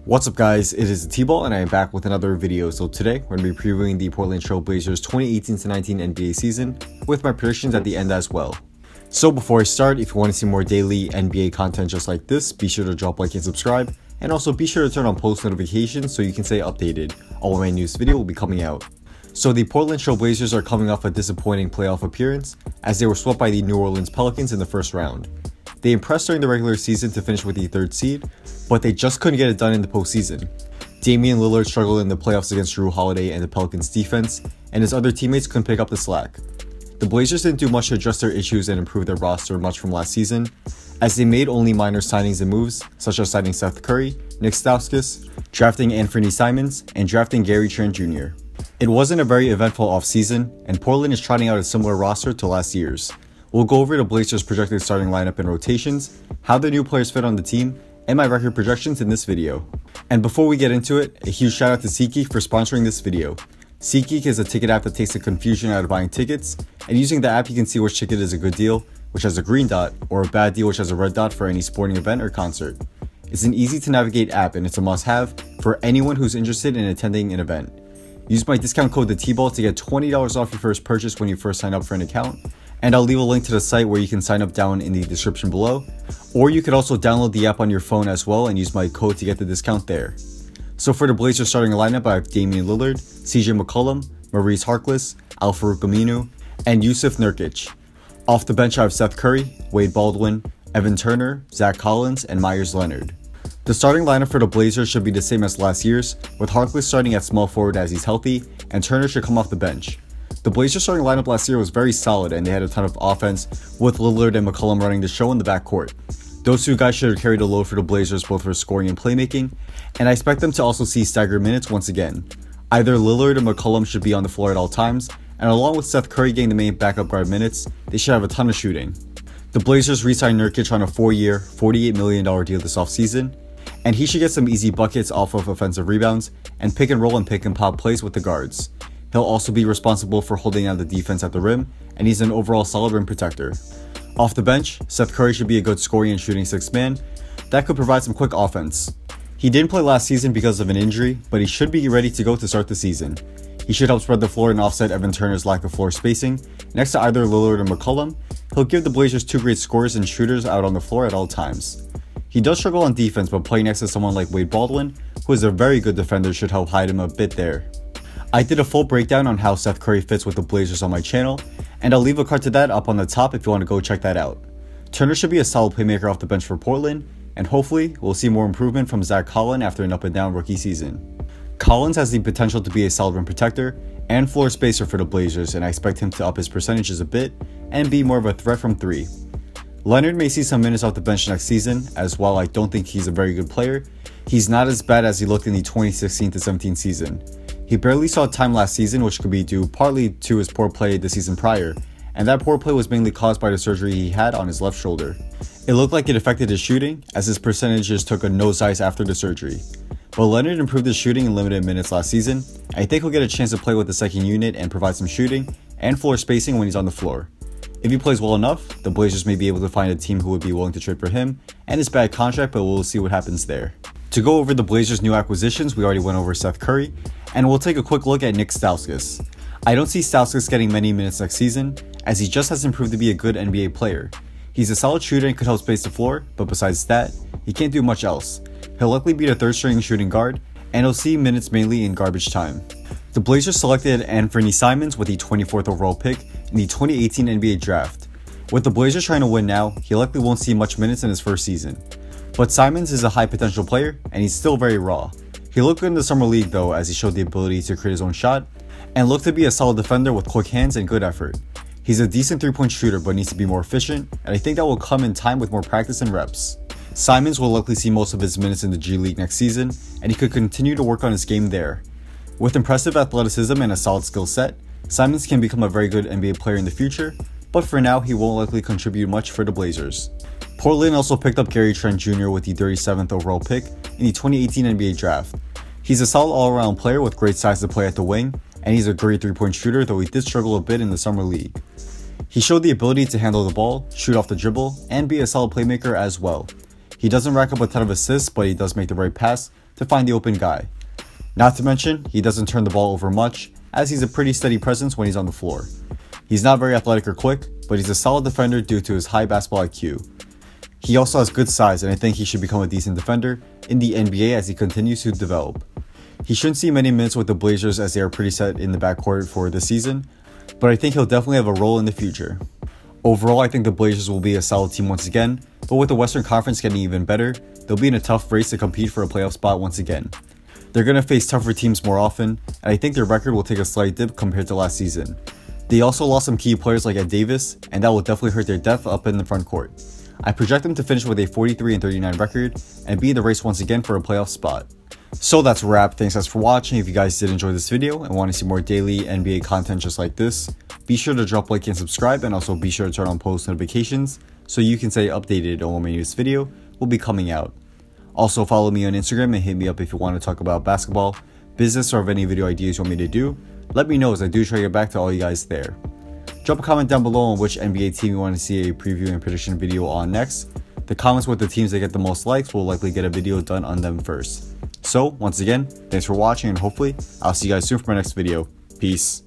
What's up guys, it is THETBALL and I am back with another video. So today we're going to be previewing the Portland Trail Blazers 2018-19 NBA season with my predictions at the end as well. So before I start, if you want to see more daily NBA content just like this, be sure to drop a like and subscribe, and also be sure to turn on post notifications so you can stay updated on when my newest video will be coming out. So the Portland Trail Blazers are coming off a disappointing playoff appearance as they were swept by the New Orleans Pelicans in the first round. They impressed during the regular season to finish with the 3rd seed, but they just couldn't get it done in the postseason. Damian Lillard struggled in the playoffs against Jrue Holiday and the Pelicans defense, and his other teammates couldn't pick up the slack. The Blazers didn't do much to address their issues and improve their roster much from last season, as they made only minor signings and moves, such as signing Seth Curry, Nick Stauskas, drafting Anthony Simons, and drafting Gary Trent Jr. It wasn't a very eventful offseason, and Portland is trotting out a similar roster to last year's. We'll go over the Blazers' projected starting lineup and rotations, how the new players fit on the team, and my record projections in this video. And before we get into it, a huge shout out to SeatGeek for sponsoring this video. SeatGeek is a ticket app that takes the confusion out of buying tickets, and using the app you can see which ticket is a good deal, which has a green dot, or a bad deal which has a red dot for any sporting event or concert. It's an easy to navigate app and it's a must-have for anyone who's interested in attending an event. Use my discount code THETBALL to get $20 off your first purchase when you first sign up for an account, and I'll leave a link to the site where you can sign up down in the description below, or you could also download the app on your phone as well and use my code to get the discount there. So for the Blazers starting lineup, I have Damian Lillard, CJ McCollum, Maurice Harkless, Al-Farouq Aminu, and Jusuf Nurkic. Off the bench I have Seth Curry, Wade Baldwin, Evan Turner, Zach Collins, and Myers Leonard. The starting lineup for the Blazers should be the same as last year's, with Harkless starting at small forward as he's healthy, and Turner should come off the bench. The Blazers starting lineup last year was very solid and they had a ton of offense, with Lillard and McCollum running the show in the backcourt. Those two guys should have carried the load for the Blazers both for scoring and playmaking, and I expect them to also see staggered minutes once again. Either Lillard or McCollum should be on the floor at all times, and along with Seth Curry getting the main backup guard minutes, they should have a ton of shooting. The Blazers re-signed Nurkic on a 4-year, $48 million deal this offseason, and he should get some easy buckets off of offensive rebounds and pick and roll and pick and pop plays with the guards. He'll also be responsible for holding down the defense at the rim, and he's an overall solid rim protector. Off the bench, Seth Curry should be a good scoring and shooting 6th man that could provide some quick offense. He didn't play last season because of an injury, but he should be ready to go to start the season. He should help spread the floor and offset Evan Turner's lack of floor spacing. Next to either Lillard or McCollum, he'll give the Blazers two great scorers and shooters out on the floor at all times. He does struggle on defense, but playing next to someone like Wade Baldwin, who is a very good defender, should help hide him a bit there. I did a full breakdown on how Seth Curry fits with the Blazers on my channel, and I'll leave a card to that up on the top if you want to go check that out. Turner should be a solid playmaker off the bench for Portland, and hopefully we'll see more improvement from Zach Collins after an up and down rookie season. Collins has the potential to be a solid rim protector and floor spacer for the Blazers, and I expect him to up his percentages a bit and be more of a threat from 3. Leonard may see some minutes off the bench next season, as while I don't think he's a very good player, he's not as bad as he looked in the 2016-17 season. He barely saw time last season, which could be due partly to his poor play the season prior, and that poor play was mainly caused by the surgery he had on his left shoulder. It looked like it affected his shooting, as his percentages took a nosedive after the surgery. But Leonard improved his shooting in limited minutes last season. I think he'll get a chance to play with the second unit and provide some shooting and floor spacing when he's on the floor. If he plays well enough, the Blazers may be able to find a team who would be willing to trade for him and his bad contract, but we'll see what happens there. To go over the Blazers' new acquisitions, we already went over Seth Curry, and we'll take a quick look at Nick Stauskas. I don't see Stauskas getting many minutes next season, as he just hasn't proved to be a good NBA player. He's a solid shooter and could help space the floor, but besides that, he can't do much else. He'll likely be the 3rd string shooting guard, and he'll see minutes mainly in garbage time. The Blazers selected Anthony Simons with the 24th overall pick in the 2018 NBA draft. With the Blazers trying to win now, he likely won't see much minutes in his first season. But Simons is a high potential player, and he's still very raw. He looked good in the summer league though, as he showed the ability to create his own shot, and looked to be a solid defender with quick hands and good effort. He's a decent 3-point shooter but needs to be more efficient, and I think that will come in time with more practice and reps. Simons will likely see most of his minutes in the G League next season, and he could continue to work on his game there. With impressive athleticism and a solid skill set, Simons can become a very good NBA player in the future, but for now he won't likely contribute much for the Blazers. Portland also picked up Gary Trent Jr. with the 37th overall pick in the 2018 NBA draft. He's a solid all-around player with great size to play at the wing, and he's a great 3-point shooter, though he did struggle a bit in the summer league. He showed the ability to handle the ball, shoot off the dribble, and be a solid playmaker as well. He doesn't rack up a ton of assists, but he does make the right pass to find the open guy. Not to mention, he doesn't turn the ball over much, as he's a pretty steady presence when he's on the floor. He's not very athletic or quick, but he's a solid defender due to his high basketball IQ. He also has good size, and I think he should become a decent defender in the NBA as he continues to develop. He shouldn't see many minutes with the Blazers as they are pretty set in the backcourt for this season, but I think he'll definitely have a role in the future. Overall, I think the Blazers will be a solid team once again, but with the Western Conference getting even better, they'll be in a tough race to compete for a playoff spot once again. They're going to face tougher teams more often, and I think their record will take a slight dip compared to last season. They also lost some key players like Ed Davis, and that will definitely hurt their depth up in the front court. I project them to finish with a 43-39 record and be in the race once again for a playoff spot. So that's a wrap. Thanks guys for watching. If you guys did enjoy this video and want to see more daily NBA content just like this, be sure to drop a like and subscribe, and also be sure to turn on post notifications so you can stay updated on when my newest video will be coming out. Also follow me on Instagram and hit me up if you want to talk about basketball, business, or have any video ideas you want me to do. Let me know as I do try to get back to all you guys there. Drop a comment down below on which NBA team you want to see a preview and prediction video on next. The comments with the teams that get the most likes will likely get a video done on them first. So, once again, thanks for watching, and hopefully, I'll see you guys soon for my next video. Peace.